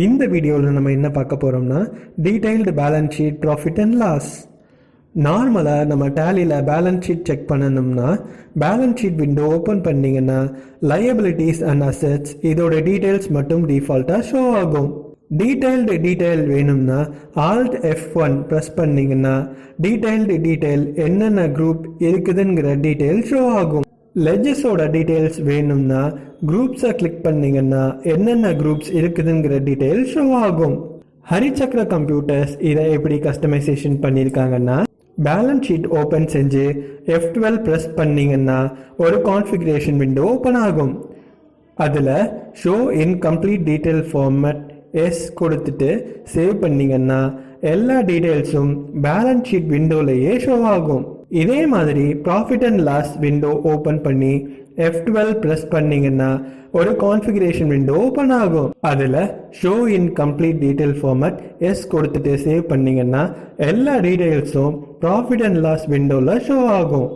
இந்த வீடியோவில் நம்ம என்ன பார்க்க போகிறோம்னா detailed balance sheet profit and loss. நார்மலாக நம்ம டேலியில் பேலன்ஸ் ஷீட் செக் பண்ணணும்னா பேலன்ஸ் ஷீட் விண்டோ ஓப்பன் பண்ணிங்கன்னா லயபிலிட்டிஸ் அண்ட் அசெட்ஸ் இதோட டீட்டெயில்ஸ் மட்டும் டிஃபால்ட்டாக ஷோ ஆகும். டீட்டெயில் வேணும்னா Alt F1 ப்ரெஸ் பண்ணிங்கன்னா டீட்டெயில் என்னென்ன குரூப் இருக்குதுங்கிற டீட்டெயில் ஷோ ஆகும். லெஜஸோட டீட்டெயில்ஸ் வேணும்னா குரூப்ஸை கிளிக் பண்ணிங்கன்னா என்னென்ன குரூப்ஸ் இருக்குதுங்கிற டீட்டெயில் ஷோ ஆகும். ஹரிச்சக்ர கம்ப்யூட்டர்ஸ் இதை எப்படி கஸ்டமைசேஷன் பண்ணியிருக்காங்கன்னா பேலன்ஸ் ஷீட் ஓப்பன் செஞ்சு F12 ப்ரெஸ் பண்ணிங்கன்னா ஒரு கான்ஃபிகரேஷன் விண்டோ ஓப்பன் ஆகும். அதில் show in complete detail format yes கொடுத்துட்டு சேவ் பண்ணிங்கன்னா எல்லா டீட்டெயில்ஸும் பேலன்ஸ் ஷீட் விண்டோலையே ஷோ ஆகும். இதே மாதிரி profit and loss window open பண்ணி F12 ப்ரெஸ் பண்ணிங்கன்னா ஒரு கான்ஃபிகரேஷன் விண்டோ ஓப்பன் ஆகும். அதில் show in complete detail format yes கொடுத்துட்டு சேவ் பண்ணிங்கன்னா எல்லா டீட்டெயில்ஸும் ப்ராஃபிட் அண்ட் லாஸ் விண்டோவில் ஷோ ஆகும்.